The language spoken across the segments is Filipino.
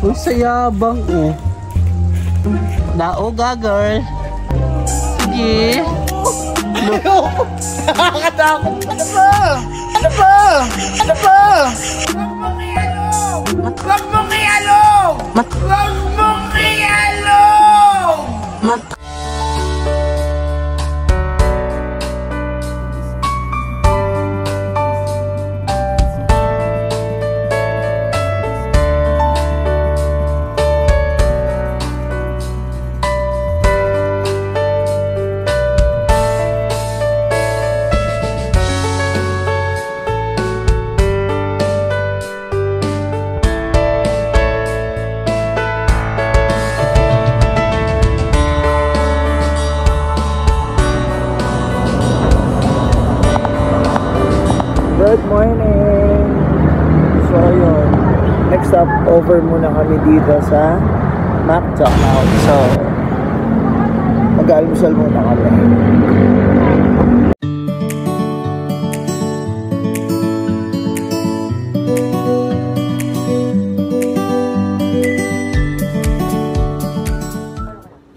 Uy, sayabang oh. Naoga girl. Sige. Nakakatakot. Ano ba? Ano ba? Ano ba? Wag mo kiyalong! Wag mo kiyalong! Good morning! So yun, next stop over muna kami dito sa McDonald's. So, mag-almusal muna kami.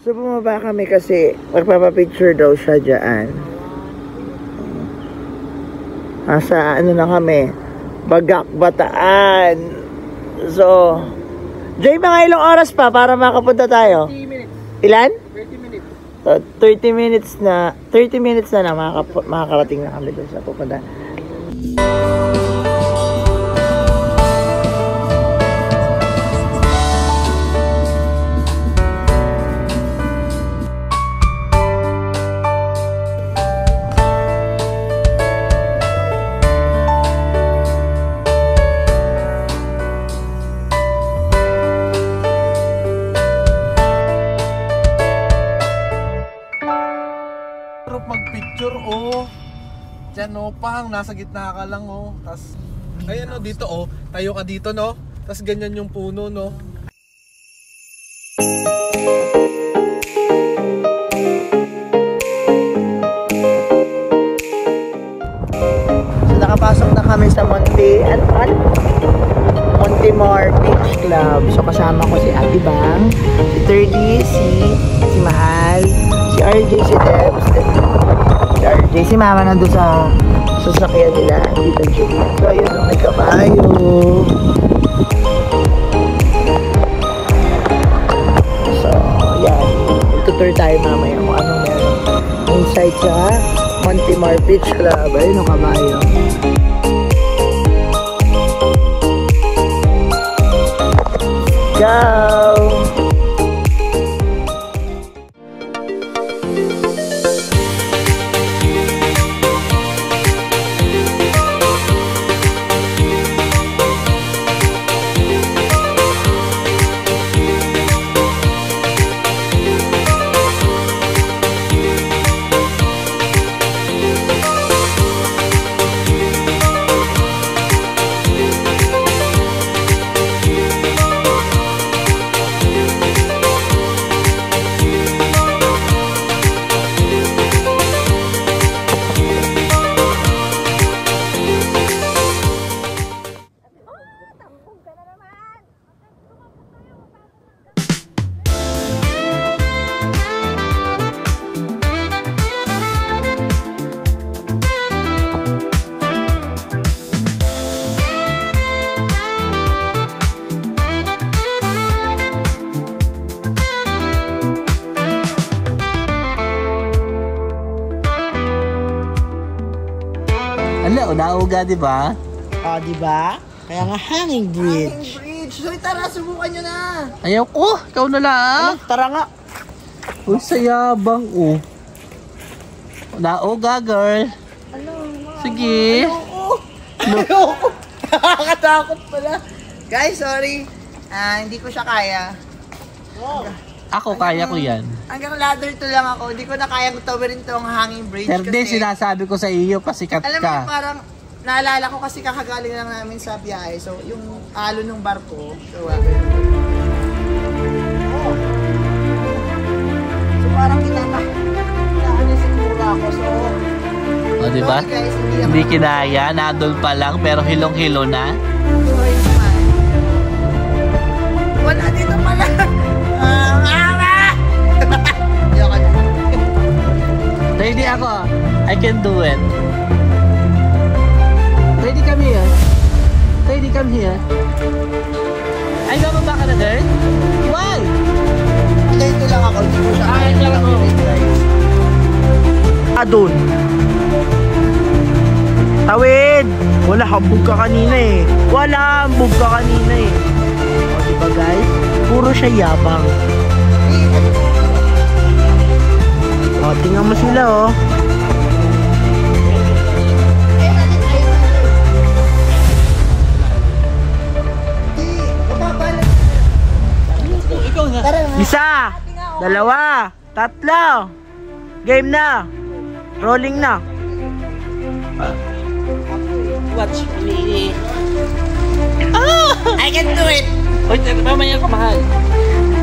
So bumaba kami kasi magpapapicture daw siya dyan. Nasa ano na kami, Bagak, Bataan. So, Jay, mga ilang oras pa para makapunta tayo? 30 minutes. Ilan? 30 minutes. So, 30 minutes na makakarating na kami doon sa pupunta. Magpicture oh. Diyan oh, pang nasa gitna ka lang oh. Tas ayan oh, dito oh. Tayo ka dito no. Tas ganyan yung puno no. So nakapasok na kami sa Montemar Beach Club. So kasama ko si Ate Bang, si 30, si Mahal, si RJ, si Debs, si RJ, si Mama nandun sa sasakyan nila, Tita Julie. So ayun, may kabayo. So yan, tutur tayo mamaya kung anong meron inside sa Montemar Beach Club. Ayun ang kabayo. Go! Ala, nauga, di ba? Ah, di ba? Kaya nga hanging bridge. Hanging bridge. So tara, subukan nyo na. Ayaw ko, ikaw na lang. Tara nga. Uy, sayabang oh. Nauga girl. Sige. Ayoko. Nakakatakot pala. Guys, sorry. Hindi ko siya kaya. Ako, kaya ko yan. Hanggang ladder to lang ako. Hindi ko na kayang tawirin tong hanging bridge. Pero din, sinasabi ko sa iyo, pasikat alam mo, ka. parang naalala ko kasi kakagaling lang namin sa biyahe. So, yung alo ng barko. So, so parang siguro ako. So, O, diba? sorry guys, Hindi kinaya, nadol pa lang, pero hilong-hilo na. Sorry naman. 1 can do it. Ready, come here. Ready, come here. Ay, bababa ka na din? Why? Ito lang ako, hindi ko siya Ay, kaya lang ako. Doon. Tawid! Wala, hambog ka kanina eh. Wala, hambog ka kanina eh. O, diba guys? Puro siya yabang. O, tingnan mo sila oh. Ikaw na. Isa, dalawa, tatlo. Game na. Rolling na. Watch me. I can do it! Uy, mamaya ka, mahal.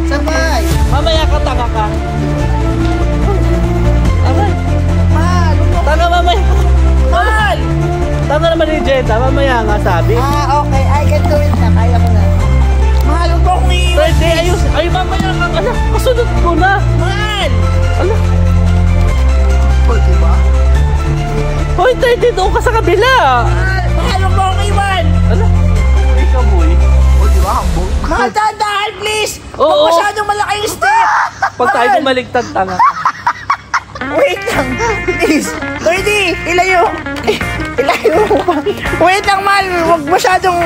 Sabay! Mamaya ka, tanga ka. Aray. Mahal! Tanga mamaya. Mahal! Tanga naman ni Jetta. Mamaya nga sabi. Okay, I can do it na. Kaya ko na. Mahal, huwag mo akong iiwan. Hindi, ayos. Ay, mamaya ka. Ala, kasunod ko na. Mahal! Ala. O, diba? Hoy, 30 doon ka sa kabila. Mahal! Mahal, huwag mo akong iwan! Ala. Ikaw, boy. O, diba? Hambog. Mahal, dahan-dahan, please! Oo. Huwag masyadong malaki yung step! Pag tayo bumaligtad, tanga ka. Wait lang, please. 30, ilayo. Ilayo mo pa. Wait lang, mahal. Huwag masyadong,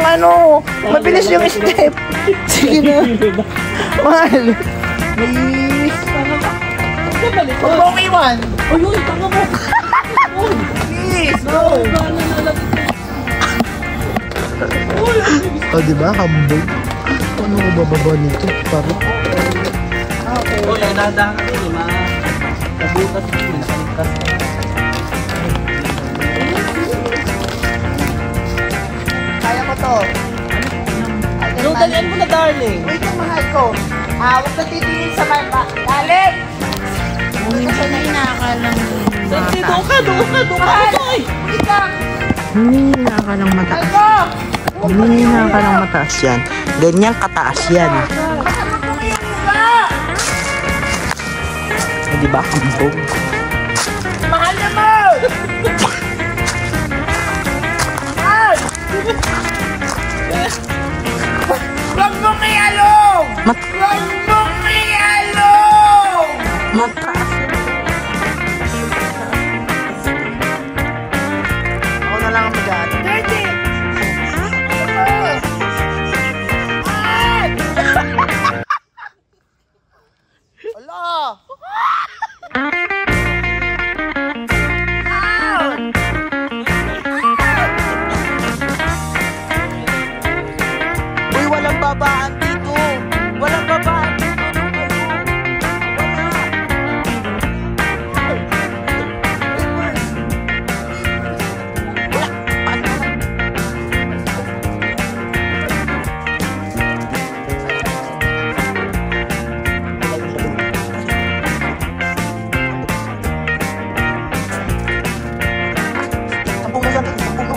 mabilis yung step. Sige na. Mahal. Please. Huwag mo akong iwan. Uy, uy, tanga mo. Uy, Please. no. O, diba? Hambog. Ano ko bababa nito? Parang. Uy, ay nadahan ka din, ma. Nabutas din, nakaligtas ka. Kaya ko to. No, dalian mo na, darling. Wait lang, mahal ko. Huwag na titingin sa mata. Lalim! Kanina ka lang. Sexy, doon ka. Mahal! Uy! Wait lang! Humihina ka ng Mahal mataas. ko! Humihina ka ng mataas yan. Ganyang kataas yan. O, diba? Hambog. Mahal naman! Mahal! Huwag mong ialong! Mat- Huwag mong ialong! Mataas. Ako na lang ang mag-aat. 30! Ala! Uy, walang babaan dito. Walang babaan dito. Tampung na yan. Tampung na.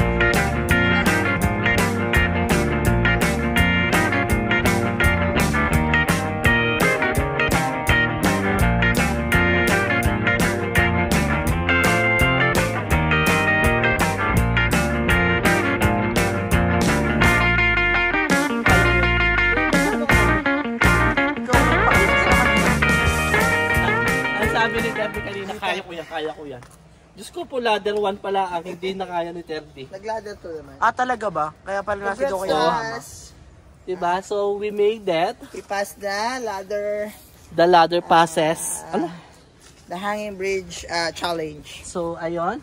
Ang sabi ni Terdy kanina, kaya ko yan. Diyos ko po, ladder 1 pala ang hindi na kaya ni Terdy. Nagladder to naman. Ah, talaga ba? Kaya pala nasa doon kayo mama. Congrats, Diba? So, we made that. we passed the ladder, The ladder passes. Ala. the hanging bridge challenge. So, ayun.